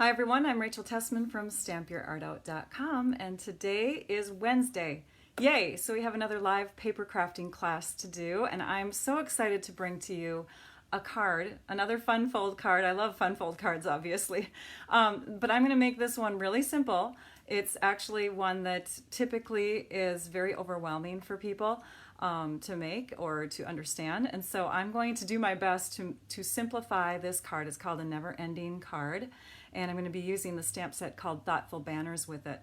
Hi everyone, I'm Rachel Tessman from StampYourArtOut.com, and today is Wednesday. Yay! So we have another live paper crafting class to do, and I'm so excited to bring to you a card, another fun fold card. I love fun fold cards, obviously, but I'm going to make this one really simple. It's actually one that typically is very overwhelming for people to make or to understand, and so I'm going to do my best to simplify this card. It's called a never-ending card, and I'm going to be using the stamp set called Thoughtful Banners with it.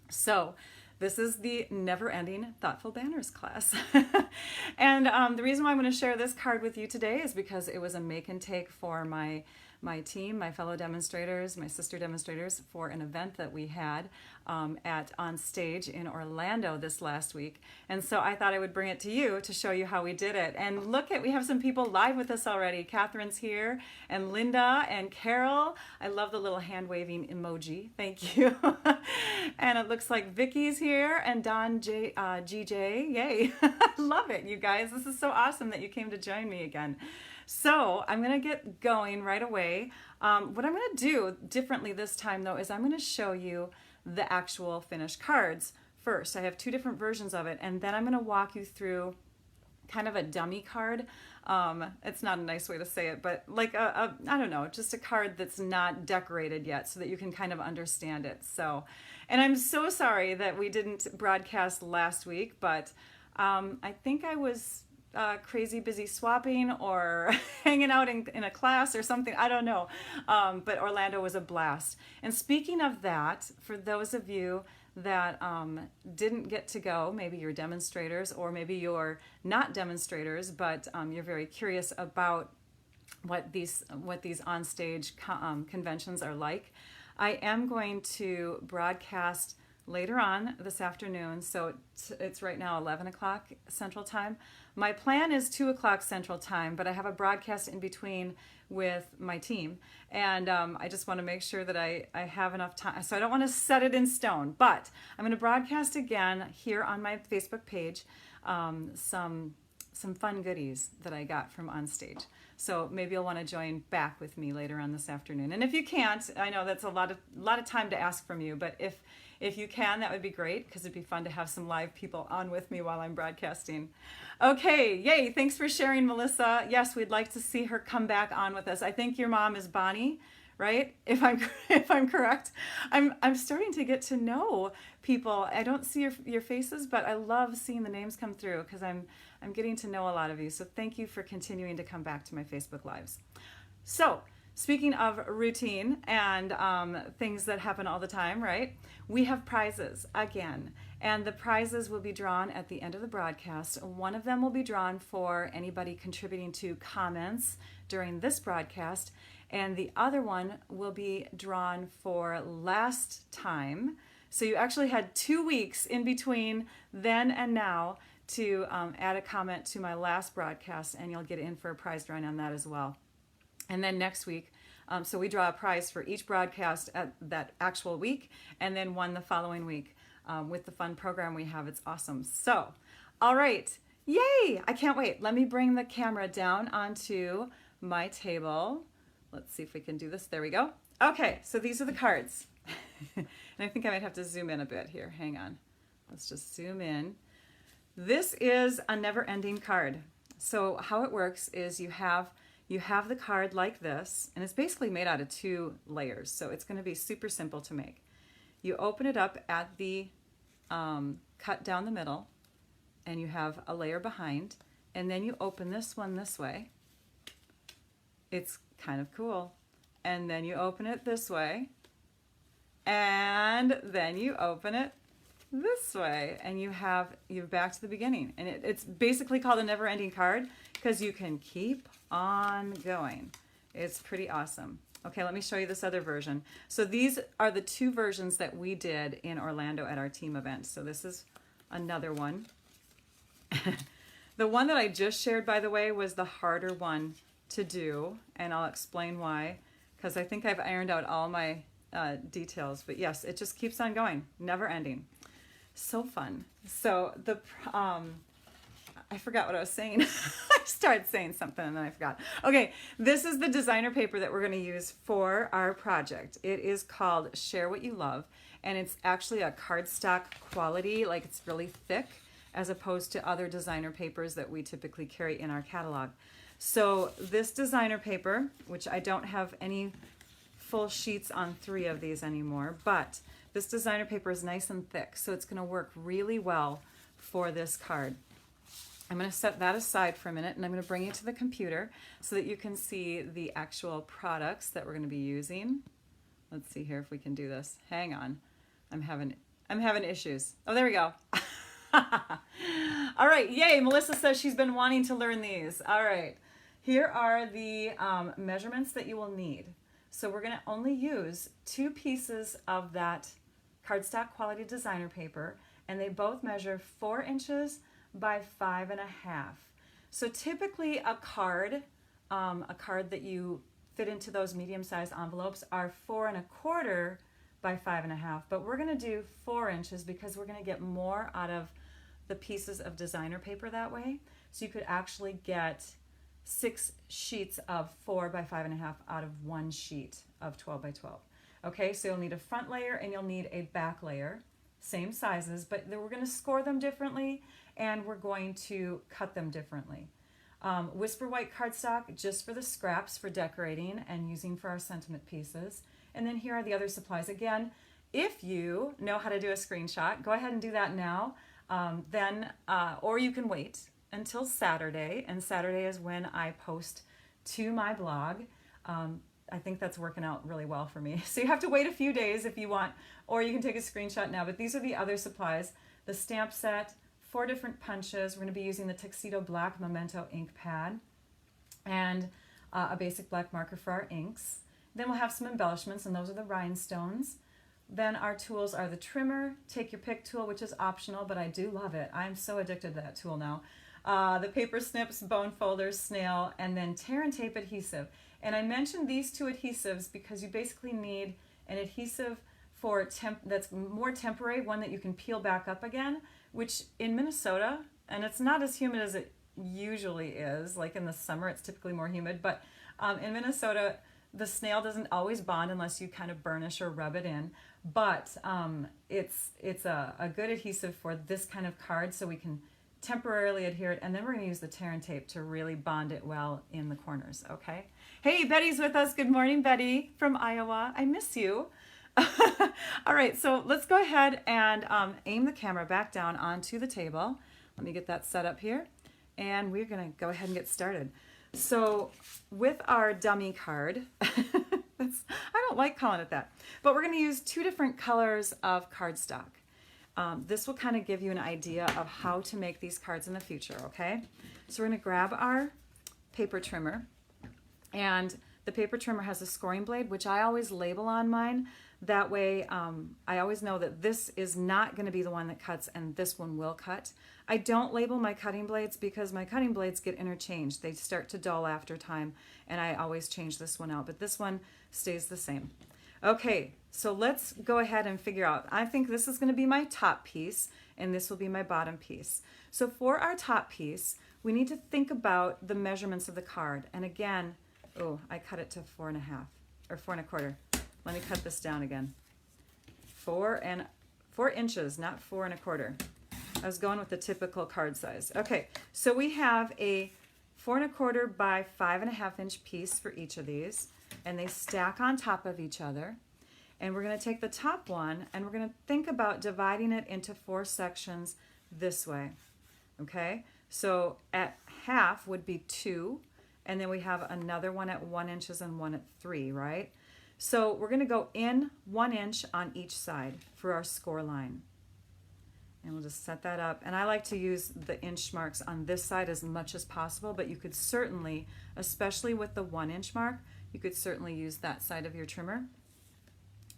So this is the never-ending Thoughtful Banners class. And the reason why I'm going to share this card with you today is because it was a make and take for my team, my fellow demonstrators, my sister demonstrators, for an event that we had on stage in Orlando this last week. And so I thought I would bring it to you to show you how we did it. And look, we have some people live with us already. Catherine's here, and Linda, and Carol. I love the little hand waving emoji. Thank you. And it looks like Vicky's here, and Don GJ. Yay. I love it, you guys. This is so awesome that you came to join me again. So I'm going to get going right away. What I'm going to do differently this time, though, is I'm going to show you the actual finished cards first. I have two different versions of it, and then I'm going to walk you through kind of a dummy card. It's not a nice way to say it, but like I don't know, just a card that's not decorated yet so that you can kind of understand it. So, and I'm so sorry that we didn't broadcast last week, but I think I was crazy busy swapping or hanging out in a class or something. I don't know. But Orlando was a blast. And speaking of that, for those of you that didn't get to go, maybe you're demonstrators or maybe you're not demonstrators, but you're very curious about what these onstage conventions are like, I am going to broadcast later on this afternoon. So it's right now 11 o'clock Central Time. My plan is 2 o'clock Central Time, but I have a broadcast in between with my team. And I just want to make sure that I have enough time. So I don't want to set it in stone, but I'm going to broadcast again here on my Facebook page some fun goodies that I got from on stage. So maybe you'll want to join back with me later on this afternoon. And if you can't, I know that's a lot of time to ask from you, but if you can, that would be great, because it'd be fun to have some live people on with me while I'm broadcasting. Okay, yay, thanks for sharing, Melissa. Yes, we'd like to see her come back on with us. I think your mom is Bonnie, right? If I'm correct. I'm starting to get to know people. I don't see your faces, but I love seeing the names come through because I'm getting to know a lot of you. So thank you for continuing to come back to my Facebook Lives. So, speaking of routine and things that happen all the time, right? We have prizes again, and the prizes will be drawn at the end of the broadcast. One of them will be drawn for anybody contributing to comments during this broadcast, and the other one will be drawn for last time. So you actually had 2 weeks in between then and now to add a comment to my last broadcast, and you'll get in for a prize drawing on that as well. And then next week, so we draw a prize for each broadcast at that actual week, and then one the following week with the fun program we have. It's awesome. So, all right, yay! I can't wait. Let me bring the camera down onto my table. Let's see if we can do this. There we go. Okay, so these are the cards. And I think I might have to zoom in a bit here. Hang on. Let's just zoom in. This is a never-ending card. So how it works is you have the card like this, and it's basically made out of 2 layers, so it's going to be super simple to make. You open it up at the cut down the middle, and you have a layer behind, and then you open this one this way. It's kind of cool. And then you open it this way, and then you open it this way, and you're back to the beginning. And it's basically called a never-ending card because you can keep on going. It's pretty awesome. Okay, let me show you this other version. So these are the 2 versions that we did in Orlando at our team event. So this is another one. The one that I just shared, by the way, was the harder one to do, and I'll explain why, because I think I've ironed out all my details. But yes, it just keeps on going, never ending. So fun. So I forgot what I was saying. I started saying something and then I forgot. Okay, this is the designer paper that we're going to use for our project. It is called Share What You Love, and it's actually a cardstock quality, like it's really thick, as opposed to other designer papers that we typically carry in our catalog. So this designer paper, which I don't have any full sheets on 3 of these anymore, but this designer paper is nice and thick, so it's going to work really well for this card. I'm going to set that aside for a minute, and I'm going to bring you to the computer so that you can see the actual products that we're going to be using. Let's see here if we can do this. Hang on. I'm having issues. Oh, there we go. All right, yay, Melissa says she's been wanting to learn these. All right, here are the measurements that you will need. So we're gonna only use 2 pieces of that cardstock quality designer paper, and they both measure 4 inches by 5.5. So typically a card that you fit into those medium-sized envelopes are 4.25 by 5.5, but we're gonna do 4 inches because we're gonna get more out of the pieces of designer paper that way. So you could actually get 6 sheets of 4 by 5.5 out of 1 sheet of 12 by 12. Okay, so you'll need a front layer and you'll need a back layer, same sizes, but we're going to score them differently and we're going to cut them differently. Whisper white cardstock just for the scraps for decorating and using for our sentiment pieces. And then here are the other supplies. Again, if you know how to do a screenshot, go ahead and do that now. Or you can wait until Saturday, and Saturday is when I post to my blog. I think that's working out really well for me. So you have to wait a few days if you want, or you can take a screenshot now. But these are the other supplies. The stamp set, 4 different punches. We're going to be using the Tuxedo Black Memento ink pad, and a basic black marker for our inks. Then we'll have some embellishments, and those are the rhinestones. Then our tools are the trimmer, take your pick tool, which is optional, but I do love it. I'm so addicted to that tool now. The paper snips, bone folders, snail, and then tear and tape adhesive. And I mentioned these 2 adhesives because you basically need an adhesive for that's more temporary, one that you can peel back up again, which in Minnesota, and it's not as humid as it usually is, like in the summer it's typically more humid, but in Minnesota, the snail doesn't always bond unless you kind of burnish or rub it in, but it's a good adhesive for this kind of card, so we can temporarily adhere it, and then we're going to use the tear and tape to really bond it well in the corners, okay? Hey, Betty's with us. Good morning, Betty from Iowa. I miss you. All right, so let's go ahead and aim the camera back down onto the table. Let me get that set up here, and we're going to go ahead and get started. So with our dummy card, I don't like calling it that, but we're going to use 2 different colors of cardstock. This will kind of give you an idea of how to make these cards in the future, okay? So we're going to grab our paper trimmer, and the paper trimmer has a scoring blade, which I always label on mine. That way I always know that this is not going to be the one that cuts and this one will cut. I don't label my cutting blades because my cutting blades get interchanged. They start to dull after time, and I always change this one out, but this one stays the same. Okay, so let's go ahead and figure out. I think this is going to be my top piece, and this will be my bottom piece. So for our top piece, we need to think about the measurements of the card. And again, oh, I cut it to 4.5 or 4.25. Let me cut this down again. 4 inches, not 4.25. I was going with the typical card size. Okay, so we have a 4.25 by 5.5 inch piece for each of these, and they stack on top of each other. And we're going to take the top one and we're going to think about dividing it into 4 sections this way. Okay, so at half would be 2, and then we have another one at 1 inches and one at 3, right? So we're going to go in 1 inch on each side for our score line. And we'll just set that up. And I like to use the inch marks on this side as much as possible, but you could certainly, especially with the 1 inch mark, you could certainly use that side of your trimmer.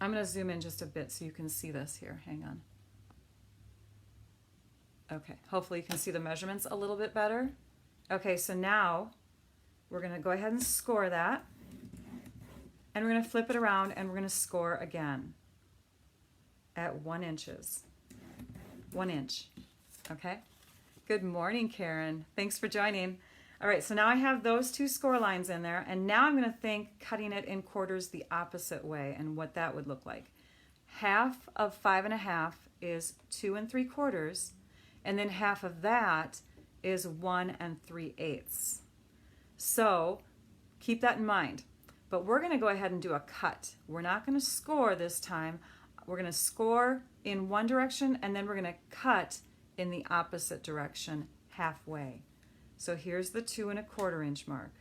I'm going to zoom in just a bit so you can see this here. Hang on. Okay, hopefully you can see the measurements a little bit better. Okay, so now we're going to go ahead and score that. And we're going to flip it around and we're going to score again at 1 inch. Okay? Good morning, Karen. Thanks for joining. All right, so now I have those two score lines in there, and now I'm going to think cutting it in quarters the opposite way and what that would look like. Half of 5.5 is 2 3/4, and then half of that is 1 3/8. So keep that in mind. But we're going to go ahead and do a cut. We're not going to score this time. We're going to score in one direction, and then we're going to cut in the opposite direction halfway. So here's the 2 1/4 inch mark.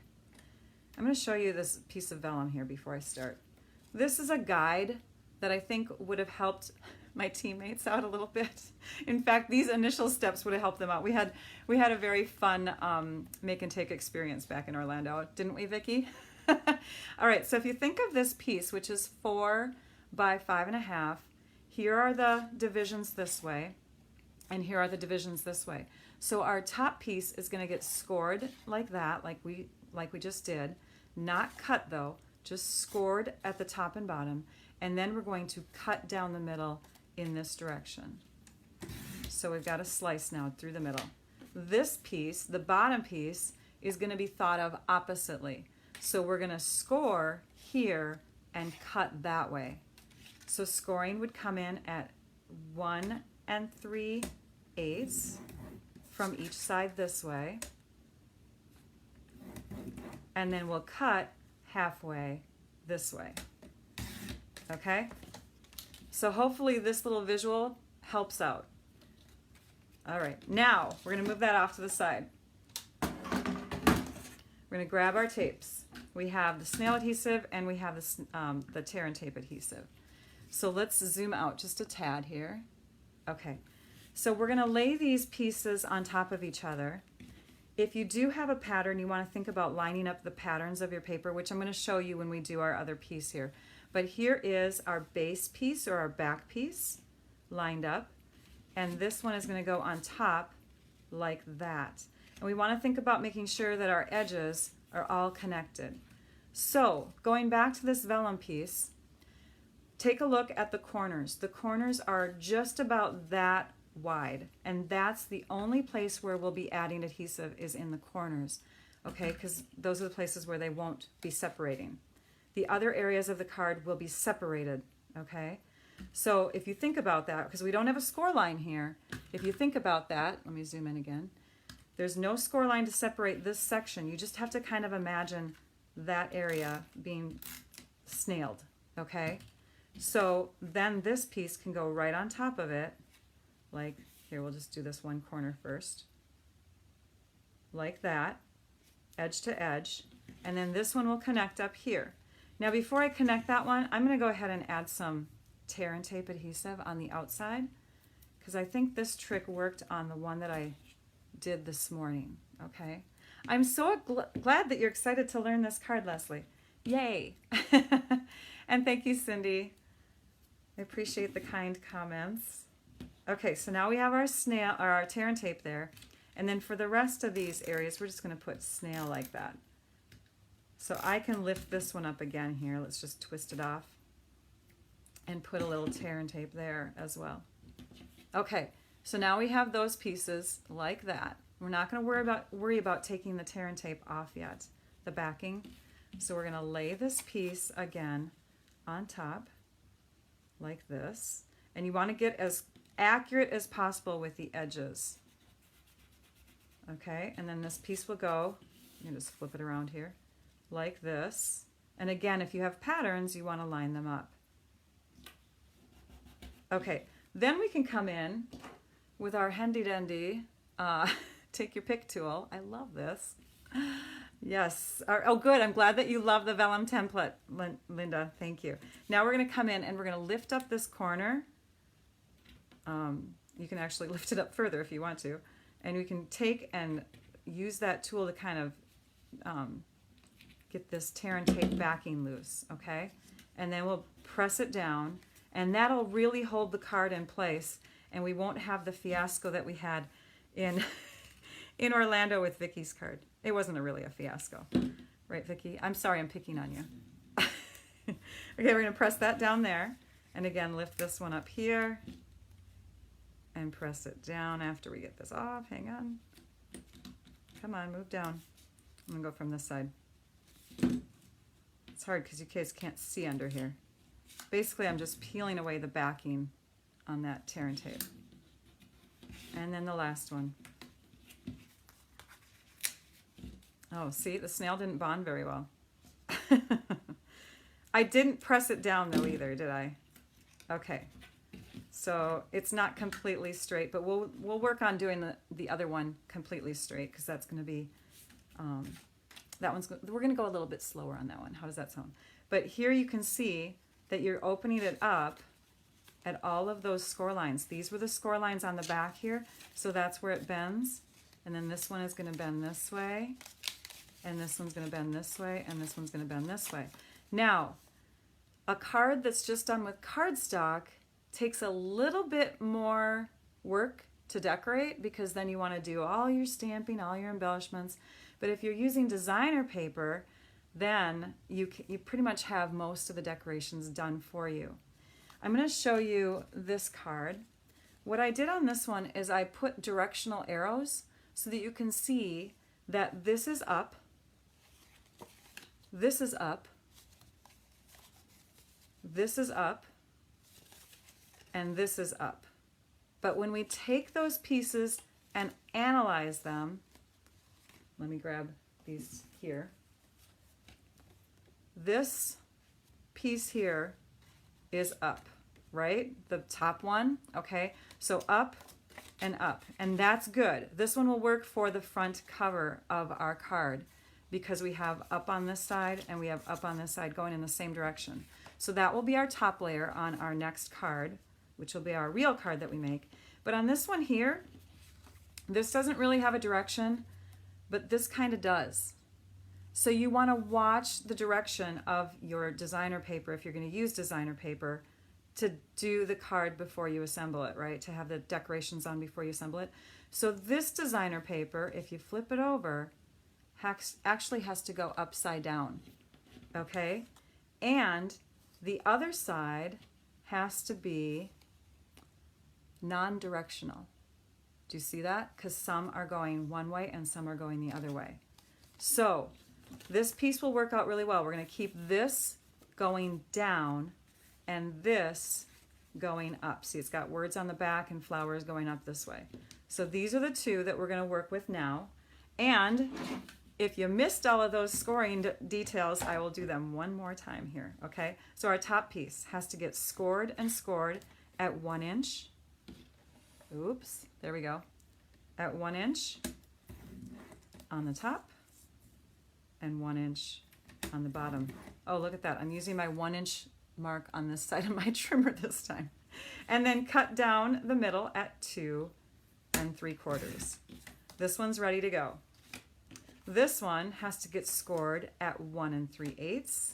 I'm going to show you this piece of vellum here before I start. This is a guide that I think would have helped my teammates out a little bit. In fact, these initial steps would have helped them out. We had a very fun make and take experience back in Orlando, didn't we, Vicki? All right, so if you think of this piece, which is 4 by 5.5, here are the divisions this way, and here are the divisions this way. So our top piece is going to get scored like that, like we just did. Not cut though, just scored at the top and bottom. And then we're going to cut down the middle in this direction. So we've got a slice now through the middle. This piece, the bottom piece, is going to be thought of oppositely. So we're going to score here and cut that way. So scoring would come in at 1 3/8 from each side this way. And then we'll cut halfway this way. Okay? So hopefully this little visual helps out. All right, now we're going to move that off to the side. We're going to grab our tapes. We have the snail adhesive and we have the tear and tape adhesive. So let's zoom out just a tad here. Okay, so we're going to lay these pieces on top of each other. If you do have a pattern, you want to think about lining up the patterns of your paper, which I'm going to show you when we do our other piece here. But here is our base piece or our back piece lined up, and this one is going to go on top like that. And we want to think about making sure that our edges are all connected. So going back to this vellum piece, take a look at the corners. The corners are just about that wide, and that's the only place where we'll be adding adhesive is in the corners, okay, because those are the places where they won't be separating. The other areas of the card will be separated, okay? So if you think about that, because we don't have a score line here, if you think about that, let me zoom in again. There's no score line to separate this section. You just have to kind of imagine that area being snailed, okay? So then this piece can go right on top of it, like, here, we'll just do this one corner first, like that, edge to edge, and then this one will connect up here. Now before I connect that one, I'm going to go ahead and add some tear and tape adhesive on the outside, because I think this trick worked on the one that I did this morning, okay? I'm so glad that you're excited to learn this card, Leslie. Yay! And thank you, Cindy. I appreciate the kind comments. Okay, so now we have our snail, or our tear and tape there, and then for the rest of these areas, we're just going to put snail like that. So I can lift this one up again here. Let's just twist it off and put a little tear and tape there as well. Okay, so now we have those pieces like that. We're not going to worry about taking the tear and tape off yet, the backing. So we're going to lay this piece again on top like this. And you want to get as accurate as possible with the edges. Okay, and then this piece will go, you can just flip it around here, like this. And again, if you have patterns, you want to line them up. Okay, then we can come in with our handy dandy take your pick tool. I love this. Yes. Oh, good. I'm glad that you love the vellum template, Linda. Thank you. Now we're going to come in and we're going to lift up this corner. You can actually lift it up further if you want to. And we can take and use that tool to kind of get this tear and tape backing loose, okay? And then we'll press it down, and that'll really hold the card in place, and we won't have the fiasco that we had in in Orlando with Vicky's card. It wasn't really a fiasco. Right, Vicky? I'm sorry I'm picking on you. Okay, we're going to press that down there, and again, lift this one up here, and press it down after we get this off. Hang on. Come on, move down. I'm going to go from this side. It's hard because you kids can't see under here. Basically, I'm just peeling away the backing on that tear and tape. And then the last one. Oh, see, the snail didn't bond very well. I didn't press it down though either, did I? Okay. So it's not completely straight, but we'll work on doing the other one completely straight because that's going to be, we're going to go a little bit slower on that one. How does that sound? But here you can see that you're opening it up at all of those score lines. These were the score lines on the back here, so that's where it bends. And then this one is going to bend this way, and this one's going to bend this way, and this one's going to bend this way. Now, a card that's just done with cardstock takes a little bit more work to decorate because then you want to do all your stamping, all your embellishments. But if you're using designer paper, then you pretty much have most of the decorations done for you. I'm going to show you this card. What I did on this one is I put directional arrows so that you can see that this is up, this is up, this is up, and this is up. But when we take those pieces and analyze them, let me grab these here. This piece here is up, right? The top one, okay? So up and up, and that's good. This one will work for the front cover of our card because we have up on this side and we have up on this side going in the same direction. So that will be our top layer on our next card, which will be our real card that we make. But on this one here, this doesn't really have a direction, but this kind of does. So you want to watch the direction of your designer paper if you're going to use designer paper to do the card before you assemble it, right? To have the decorations on before you assemble it. So this designer paper, if you flip it over, actually has to go upside down, okay? And the other side has to be non-directional. Do you see that? Because some are going one way and some are going the other way. So this piece will work out really well. We're going to keep this going down and this going up. See, it's got words on the back and flowers going up this way. So these are the two that we're going to work with now. And if you missed all of those scoring details, I will do them one more time here, okay? So our top piece has to get scored and scored at 1 inch. Oops, there we go. At 1 inch on the top and 1 inch on the bottom. Oh, look at that. I'm using my 1 inch mark on this side of my trimmer this time. And then cut down the middle at 2 3/4. This one's ready to go. This one has to get scored at 1 3/8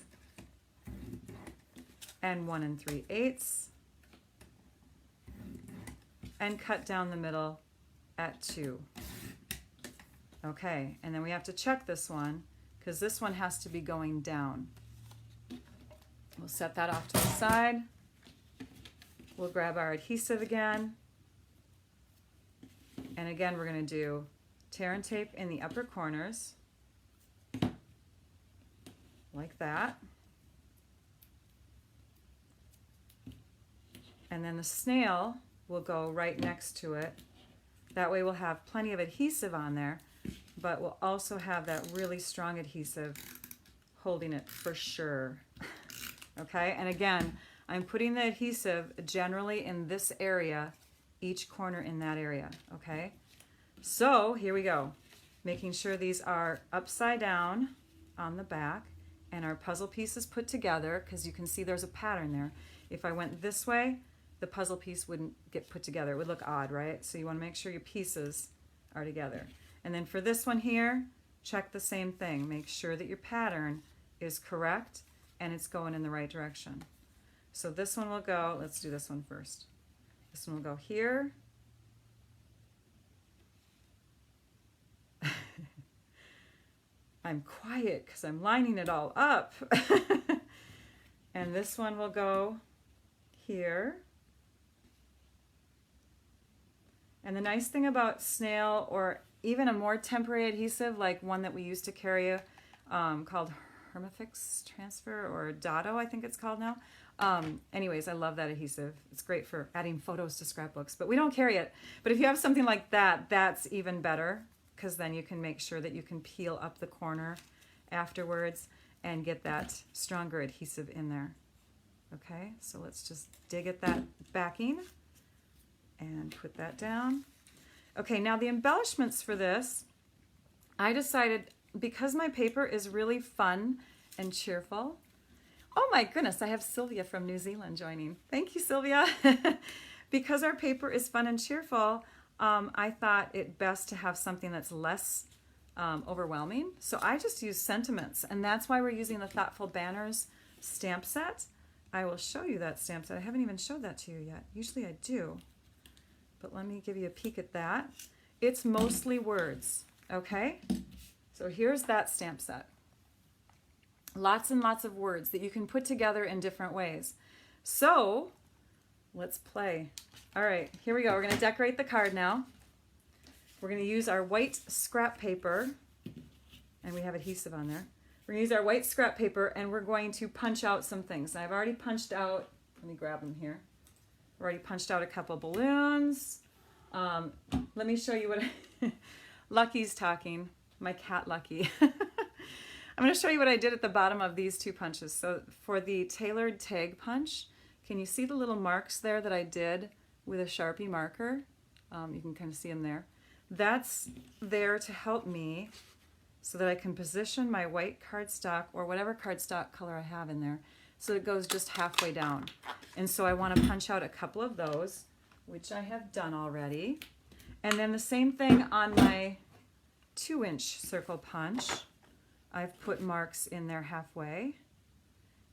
and 1 3/8 and cut down the middle at 2. Okay, and then we have to check this one because this one has to be going down. We'll set that off to the side. We'll grab our adhesive again. And again, we're going to do tear and tape in the upper corners, like that. And then the snail will go right next to it. That way we'll have plenty of adhesive on there, but we'll also have that really strong adhesive holding it for sure. Okay, and again, I'm putting the adhesive generally in this area, each corner in that area, okay? So here we go, making sure these are upside down on the back and our puzzle pieces put together, because you can see there's a pattern there. If I went this way, the puzzle piece wouldn't get put together. It would look odd, right? So you want to make sure your pieces are together. And then for this one here, check the same thing. Make sure that your pattern is correct and it's going in the right direction. So this one will go, let's do this one first. This one will go here. I'm quiet because I'm lining it all up. And this one will go here. And the nice thing about snail, or even a more temporary adhesive like one that we used to carry called Hermafix Transfer, or Dotto, I think it's called now. Anyways, I love that adhesive. It's great for adding photos to scrapbooks, but we don't carry it. But if you have something like that, that's even better, because then you can make sure that you can peel up the corner afterwards and get that stronger adhesive in there. Okay, so let's just dig at that backing and put that down. Okay, now the embellishments for this, I decided, because my paper is really fun and cheerful. Oh my goodness, I have Sylvia from New Zealand joining. Thank you, Sylvia. Because our paper is fun and cheerful, I thought it best to have something that's less overwhelming. So I just use sentiments, and that's why we're using the Thoughtful Banners stamp set. I will show you that stamp set. I haven't even showed that to you yet. Usually I do, but let me give you a peek at that. It's mostly words, okay? So here's that stamp set. Lots and lots of words that you can put together in different ways. So let's play. All right, here we go. We're going to decorate the card now. We're going to use our white scrap paper, and we have adhesive on there. We're going to use our white scrap paper, and we're going to punch out some things. I've already punched out, let me grab them here. I've already punched out a couple balloons. Let me show you what Lucky's talking. My cat Lucky. I'm going to show you what I did at the bottom of these two punches. So for the tailored tag punch, can you see the little marks there that I did with a Sharpie marker? You can kind of see them there. That's there to help me so that I can position my white cardstock, or whatever cardstock color I have in there, so it goes just halfway down. And so I want to punch out a couple of those, which I have done already. And then the same thing on my 2-inch circle punch. I've put marks in there halfway.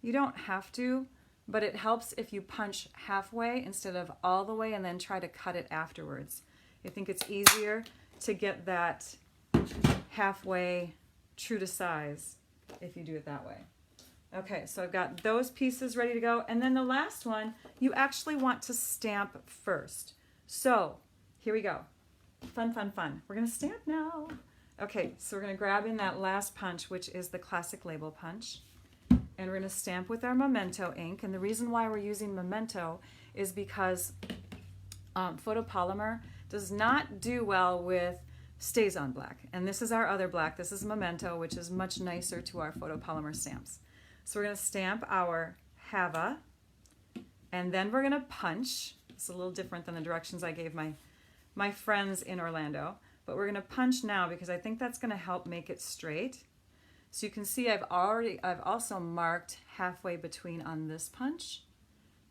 You don't have to, but it helps if you punch halfway instead of all the way and then try to cut it afterwards. I think it's easier to get that halfway true to size if you do it that way. Okay, so I've got those pieces ready to go. And then the last one, you actually want to stamp first. So here we go. Fun, fun, fun. We're going to stamp now. Okay, so we're going to grab in that last punch, which is the classic label punch, and we're going to stamp with our Memento ink. And the reason why we're using Memento is because photopolymer does not do well with StazOn black. And this is our other black. This is Memento, which is much nicer to our photopolymer stamps. So we're going to stamp our Hava, and then we're going to punch. It's a little different than the directions I gave my friends in Orlando. But we're going to punch now because I think that's going to help make it straight. So you can see I've also marked halfway between on this punch.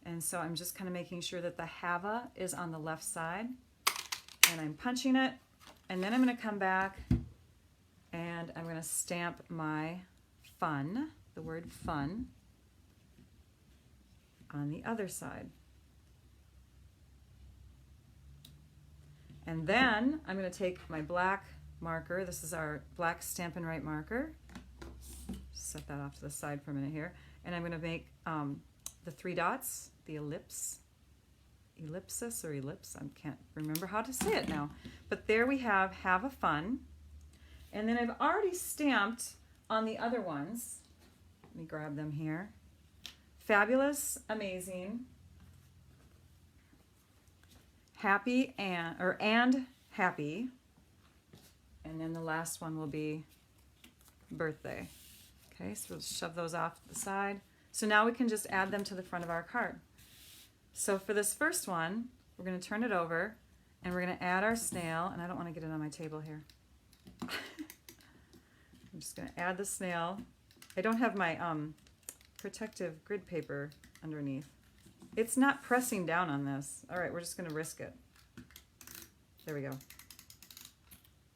And so I'm just kind of making sure that the Hava is on the left side. And I'm punching it. And then I'm going to come back and I'm going to stamp my fun, the word fun, on the other side. And then I'm going to take my black marker. This is our black Stampin' Write marker. Set that off to the side for a minute here. And I'm going to make the 3 dots, the ellipsis or ellipse. I can't remember how to say it now. But there we have a fun. And then I've already stamped on the other ones. Let me grab them here. Fabulous, amazing, happy, and happy. And then the last one will be birthday. Okay, so we'll shove those off to the side. So now we can just add them to the front of our card. So for this first one, we're going to turn it over and we're going to add our snail. And I don't want to get it on my table here. I'm just going to add the snail. I don't have my protective grid paper underneath. It's not pressing down on this. All right, we're just going to risk it. There we go.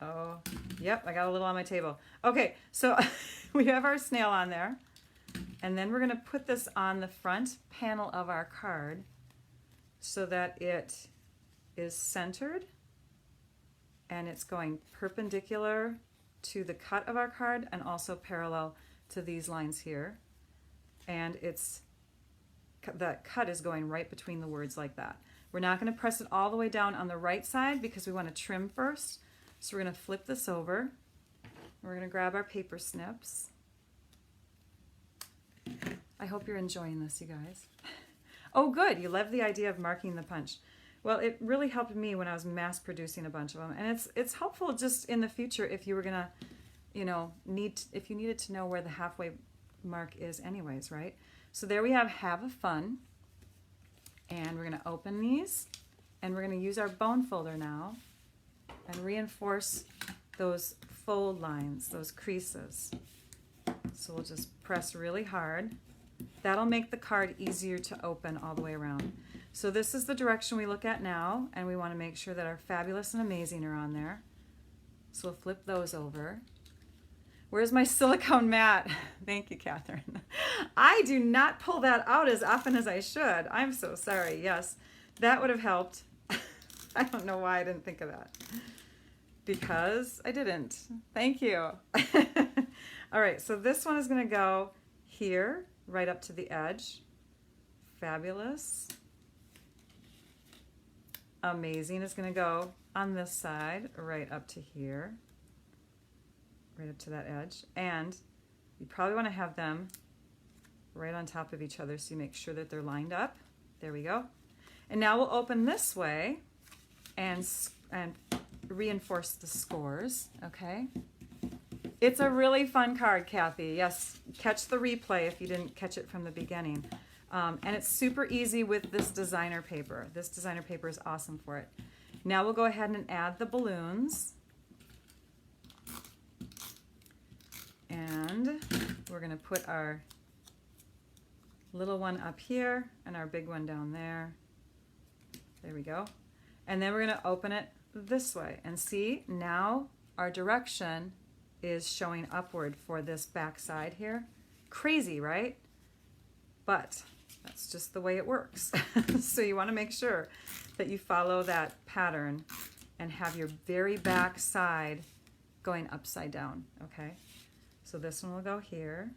Oh, yep, I got a little on my table. Okay, so we have our snail on there. And then we're going to put this on the front panel of our card so that it is centered and it's going perpendicular to the cut of our card and also parallel to these lines here. And the cut is going right between the words like that. We're not going to press it all the way down on the right side because we want to trim first. So we're going to flip this over. We're going to grab our paper snips. I hope you're enjoying this, you guys. Oh, good. You love the idea of marking the punch. Well, it really helped me when I was mass producing a bunch of them. And it's helpful just in the future if you were going to, if you needed to know where the halfway mark is anyways, right? So there we have a fun. And we're going to open these. And we're going to use our bone folder now and reinforce those fold lines, those creases. So we'll just press really hard. That'll make the card easier to open all the way around. So this is the direction we look at now, and we want to make sure that our fabulous and amazing are on there. So we'll flip those over. Where's my silicone mat? Thank you, Catherine. I do not pull that out as often as I should. I'm so sorry. Yes, that would have helped. I don't know why I didn't think of that. Because I didn't. Thank you. All right, so this one is going to go here, right up to the edge. Fabulous. Amazing is going to go on this side, right up to here, right up to that edge. And you probably want to have them right on top of each other so you make sure that they're lined up. There we go. And now we'll open this way and reinforce the scores, okay? It's a really fun card, Kathy. Yes, catch the replay if you didn't catch it from the beginning. And it's super easy with this designer paper. This designer paper is awesome for it. Now we'll go ahead and add the balloons. And we're going to put our little one up here and our big one down there. There we go. And then we're going to open it this way. And see, now our direction is showing upward for this back side here. Crazy, right? But that's just the way it works. So you want to make sure that you follow that pattern and have your very back side going upside down, okay? So this one will go here.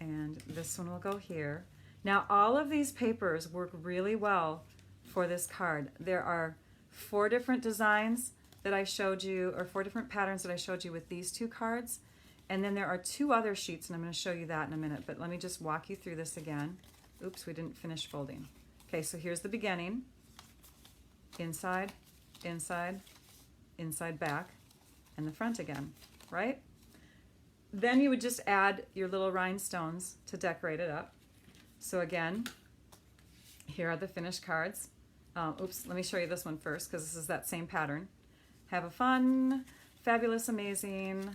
And this one will go here. Now all of these papers work really well for this card. There are 4 different designs that I showed you, or 4 different patterns that I showed you with these 2 cards. And then there are 2 other sheets, and I'm going to show you that in a minute, but let me just walk you through this again. Oops, we didn't finish folding. Okay, so here's the beginning. Inside, inside, inside, back, and the front again, right? Then you would just add your little rhinestones to decorate it up. So again, here are the finished cards. Oops, let me show you this one first because this is that same pattern. Have a fun, fabulous, amazing,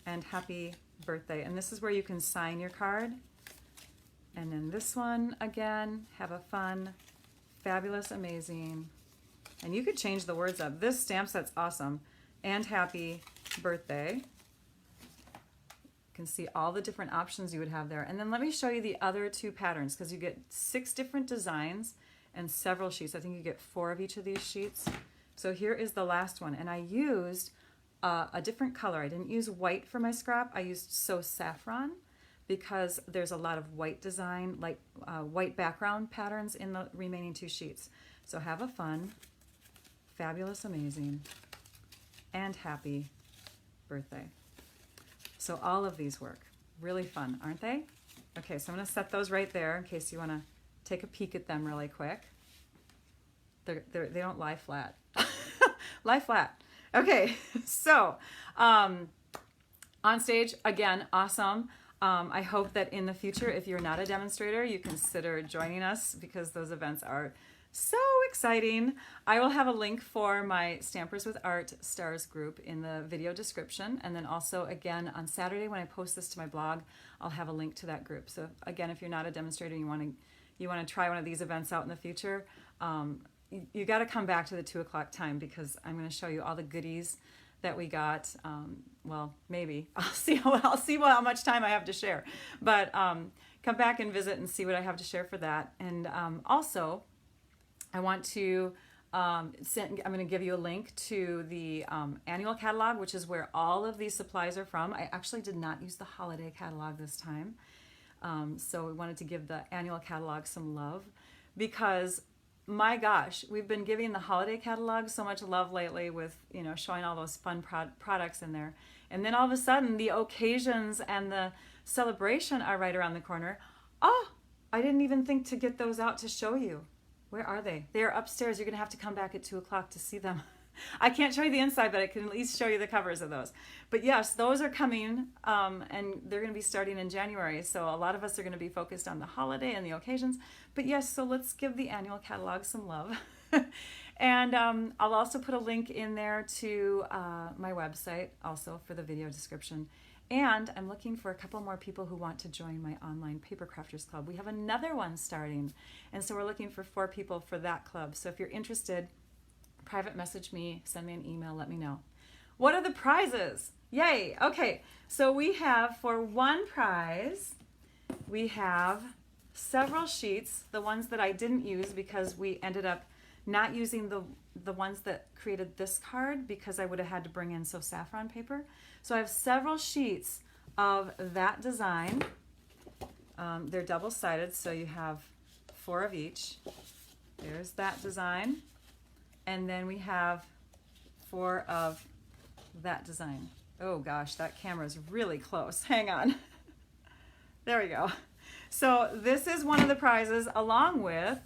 and happy birthday. And this is where you can sign your card. And then this one again, have a fun, fabulous, amazing. And you could change the words up. This stamp set's awesome. And happy birthday. You can see all the different options you would have there. And then let me show you the other 2 patterns because you get 6 different designs and several sheets. I think you get 4 of each of these sheets. So here is the last one. And I used a different color. I didn't use white for my scrap. I used So Saffron because there's a lot of white design, like white background patterns in the remaining 2 sheets. So have a fun, fabulous, amazing, and happy birthday. So all of these work. Really fun, aren't they? Okay, so I'm going to set those right there in case you want to take a peek at them really quick. They don't lie flat. Lie flat. Okay, so on stage, again, awesome. I hope that in the future, if you're not a demonstrator, you consider joining us because those events are so exciting. I will have a link for my Stampers with Art Stars group in the video description. And then also, again, on Saturday when I post this to my blog, I'll have a link to that group. So again, if you're not a demonstrator and you want to try one of these events out in the future, you got to come back to the 2 o'clock time because I'm going to show you all the goodies that we got. Well, maybe I'll see how much time I have to share, but come back and visit and see what I have to share for that. And also, I want to I'm going to give you a link to the annual catalog, which is where all of these supplies are from. I actually did not use the holiday catalog this time. So we wanted to give the annual catalog some love because, my gosh, we've been giving the holiday catalog so much love lately with, showing all those fun products in there. And then all of a sudden, the occasions and the celebration are right around the corner. Oh, I didn't even think to get those out to show you. Where are they? They are upstairs. You're going to have to come back at 2 o'clock to see them. I can't show you the inside, but I can at least show you the covers of those. But yes, those are coming, and they're going to be starting in January. So a lot of us are going to be focused on the holiday and the occasions. But yes, so let's give the annual catalog some love. And I'll also put a link in there to my website also for the video description. And I'm looking for a couple more people who want to join my online Paper Crafters Club. We have another one starting. And so we're looking for 4 people for that club. So if you're interested, private message me, send me an email, let me know. What are the prizes? Yay! Okay, so we have for one prize, we have several sheets, the ones that I didn't use because we ended up not using the ones that created this card because I would have had to bring in saffron paper. So I have several sheets of that design. They're double-sided, so you have 4 of each. There's that design. And then we have 4 of that design. Oh gosh, that camera's really close. Hang on. There we go. So this is one of the prizes along with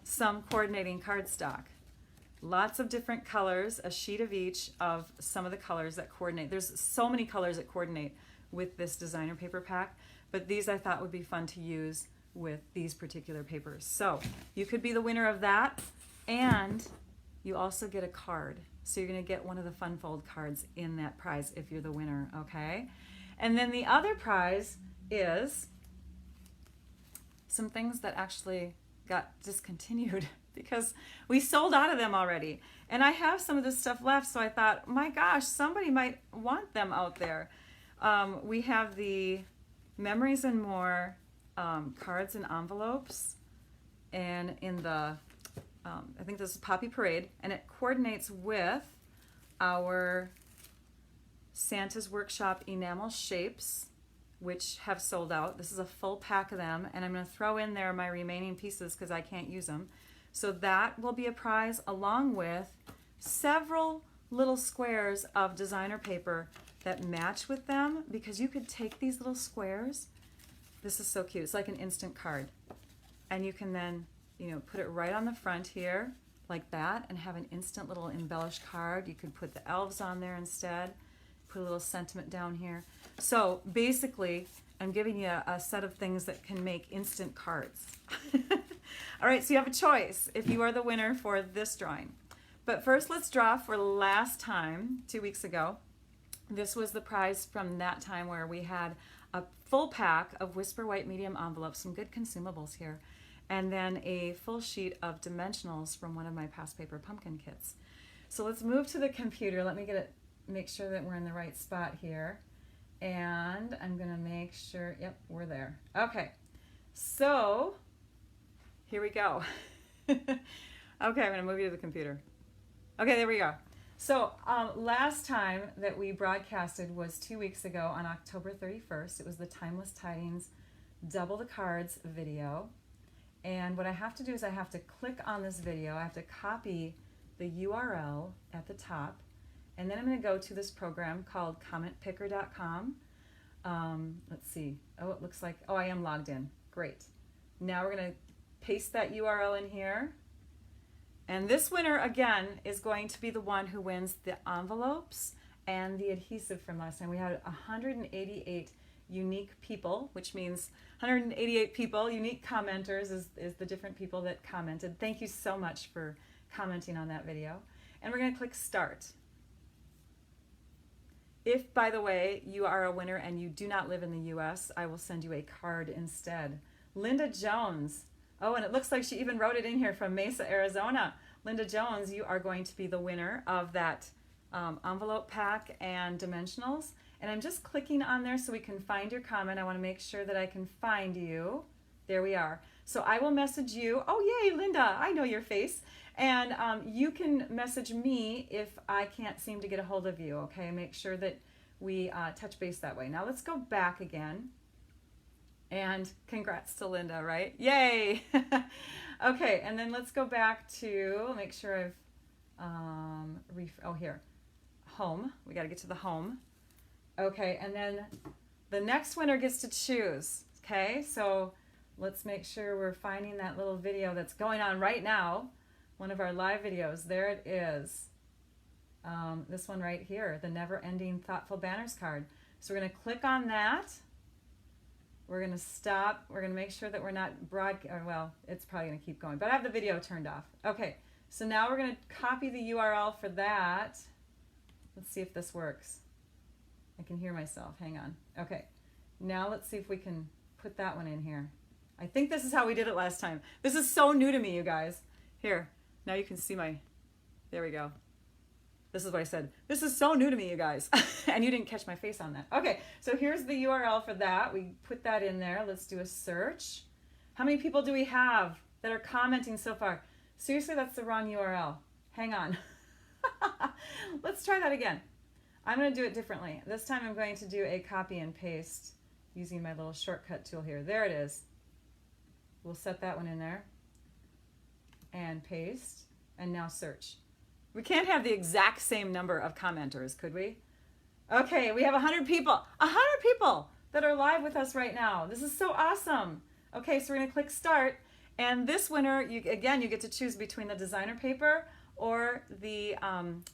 some coordinating cardstock. Lots of different colors, a sheet of each of some of the colors that coordinate. There's so many colors that coordinate with this designer paper pack, but these I thought would be fun to use with these particular papers. So you could be the winner of that, and you also get a card. So you're going to get one of the fun fold cards in that prize if you're the winner, okay? And then the other prize is some things that actually got discontinued because we sold out of them already. And I have some of this stuff left, so I thought, my gosh, somebody might want them out there. We have the Memories and More cards and envelopes, and in the I think this is Poppy Parade, and it coordinates with our Santa's Workshop enamel shapes, which have sold out. This is a full pack of them, and I'm going to throw in there my remaining pieces because I can't use them. So that will be a prize, along with several little squares of designer paper that match with them, because you could take these little squares. This is so cute. It's like an instant card. And you can then, put it right on the front here, like that, and have an instant little embellished card. You could put the elves on there instead, put a little sentiment down here. So basically, I'm giving you a set of things that can make instant cards. All right, so you have a choice if you are the winner for this drawing. But first, let's draw for last time, 2 weeks ago. This was the prize from that time where we had a full pack of Whisper White medium envelopes, some good consumables here, and then a full sheet of dimensionals from one of my past paper pumpkin kits. So let's move to the computer. Let me make sure that we're in the right spot here. And I'm going to make sure, yep, we're there. Okay, so here we go. Okay, I'm going to move you to the computer. Okay, there we go. So last time that we broadcasted was 2 weeks ago on October 31st. It was the Timeless Tidings Double the Cards video. And what I have to do is I have to click on this video. I have to copy the URL at the top. And then I'm going to go to this program called commentpicker.com. Let's see. Oh, it looks like, I am logged in. Great. Now we're going to paste that URL in here. And this winner, again, is going to be the one who wins the envelopes and the adhesive from last time. We had 188 unique people, which means 188 people, unique commenters is the different people that commented. Thank you so much for commenting on that video. And we're going to click Start. If, by the way, you are a winner and you do not live in the U.S., I will send you a card instead. Linda Jones. Oh, and it looks like she even wrote it in here from Mesa, Arizona. Linda Jones, you are going to be the winner of that envelope pack and dimensionals. And I'm just clicking on there so we can find your comment. I want to make sure that I can find you. There we are. So I will message you. Oh, yay, Linda, I know your face. And you can message me if I can't seem to get a hold of you, okay? Make sure that we touch base that way. Now let's go back again. And congrats to Linda, right? Yay! Okay, and then let's go back to, make sure I've, here, home. We got to get to the home. Okay, and then the next winner gets to choose. Okay, so let's make sure we're finding that little video that's going on right now. One of our live videos. There it is. This one right here, the Never Ending Thoughtful Banners card. So we're going to click on that. We're going to stop. We're going to make sure that we're not well, it's probably going to keep going, but I have the video turned off. Okay, so now we're going to copy the URL for that. Let's see if this works. I can hear myself. Hang on. Okay, now let's see if we can put that one in here. I think this is how we did it last time. This is so new to me, you guys. Here, now you can see there we go. This is what I said. This is so new to me, you guys. And you didn't catch my face on that. Okay, so here's the URL for that. We put that in there. Let's do a search. How many people do we have that are commenting so far? Seriously, that's the wrong URL. Hang on. Let's try that again. I'm going to do it differently. This time I'm going to do a copy and paste using my little shortcut tool here. There it is. We'll set that one in there. And paste. And now search. We can't have the exact same number of commenters, could we? Okay, we have 100 people. 100 people that are live with us right now. This is so awesome. Okay, so we're going to click start. And this winner, you get to choose between the designer paper or the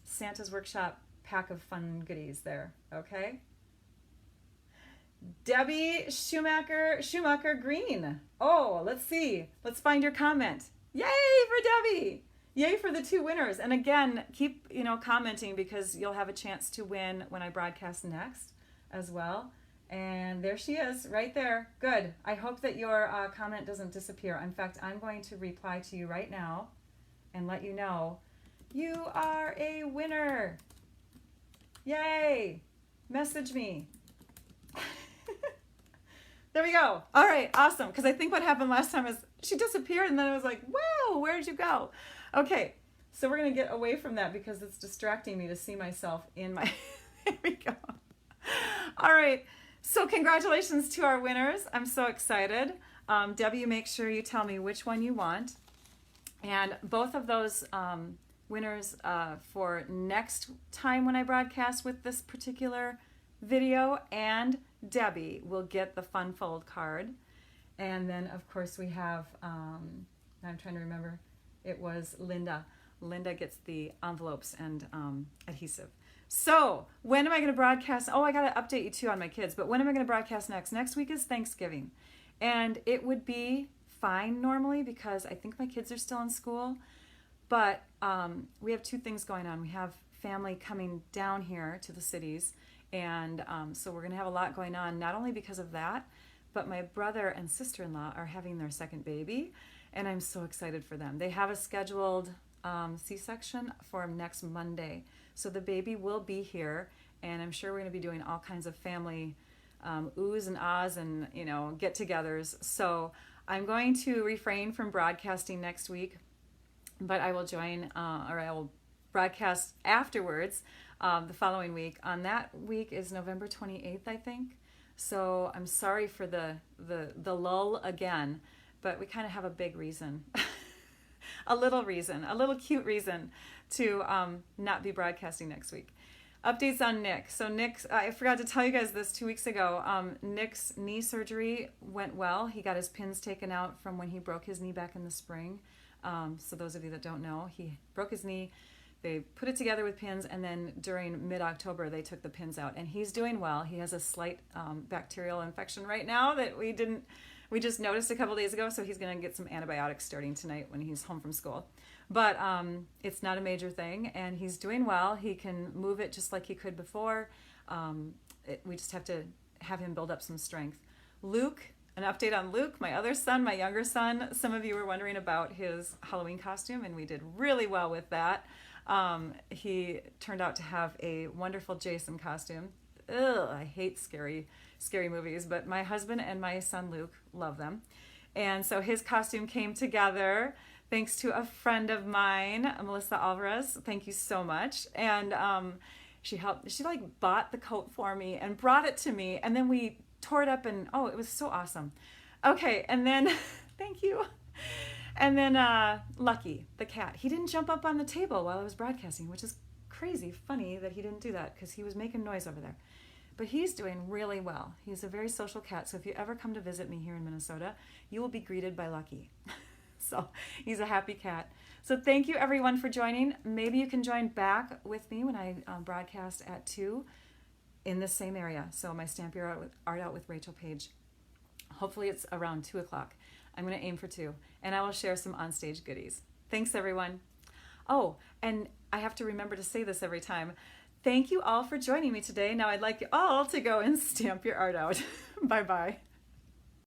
Santa's Workshop pack of fun goodies there. Okay? Debbie Schumacher Green. Oh, let's see. Let's find your comment. Yay for Debbie. Yay for the 2 winners. And again, keep commenting because you'll have a chance to win when I broadcast next as well. And there she is right there. Good. I hope that your comment doesn't disappear. In fact, I'm going to reply to you right now and let you know you are a winner. Yay. Message me. There we go. All right, awesome. Because I think what happened last time is she disappeared and then I was like, whoa, where'd you go? Okay, so we're going to get away from that because it's distracting me to see myself in my... There we go. All right, so congratulations to our winners. I'm so excited. Debbie, make sure you tell me which one you want. And both of those winners for next time when I broadcast with this particular video and Debbie will get the Fun Fold card. And then, of course, we have, I'm trying to remember, it was Linda. Linda gets the envelopes and adhesive. So when am I going to broadcast? Oh, I got to update you too on my kids, but when am I going to broadcast next? Next week is Thanksgiving. And it would be fine normally because I think my kids are still in school. But we have 2 things going on. We have family coming down here to the cities. And so we're going to have a lot going on, not only because of that, but my brother and sister-in-law are having their second baby. And I'm so excited for them. They have a scheduled C-section for next Monday. So the baby will be here. And I'm sure we're going to be doing all kinds of family oohs and ahs and, get-togethers. So I'm going to refrain from broadcasting next week. But I will join, or I will broadcast afterwards the following week. On that week is November 28th, I think. So I'm sorry for the lull again, but we kind of have a big reason, a little cute reason to not be broadcasting next week. Updates on Nick. So Nick's, I forgot to tell you guys this 2 weeks ago. Nick's knee surgery went well. He got his pins taken out from when he broke his knee back in the spring. So those of you that don't know, he broke his knee. They put it together with pins, and then during mid-October, they took the pins out. And he's doing well. He has a slight bacterial infection right now that we just noticed a couple days ago, so he's going to get some antibiotics starting tonight when he's home from school. But it's not a major thing, and he's doing well. He can move it just like he could before. We just have to have him build up some strength. Luke, an update on Luke, my other son, my younger son. Some of you were wondering about his Halloween costume, and we did really well with that. He turned out to have a wonderful Jason costume. Ugh, I hate scary movies, but my husband and my son Luke love them. And so his costume came together thanks to a friend of mine, Melissa Alvarez. Thank you so much. And she bought the coat for me and brought it to me. And then we tore it up, and oh, it was so awesome. Okay, and then, thank you. And then Lucky, the cat, he didn't jump up on the table while I was broadcasting, which is crazy funny that he didn't do that because he was making noise over there. But he's doing really well. He's a very social cat, so if you ever come to visit me here in Minnesota, you will be greeted by Lucky. So he's a happy cat. So thank you everyone for joining. Maybe you can join back with me when I broadcast at 2 in the same area. So my Stamp Your Art Out with Rachel page. Hopefully it's around 2 o'clock. I'm going to aim for 2, and I will share some onstage goodies. Thanks everyone. Oh, and I have to remember to say this every time. Thank you all for joining me today. Now I'd like you all to go and stamp your art out. Bye-bye.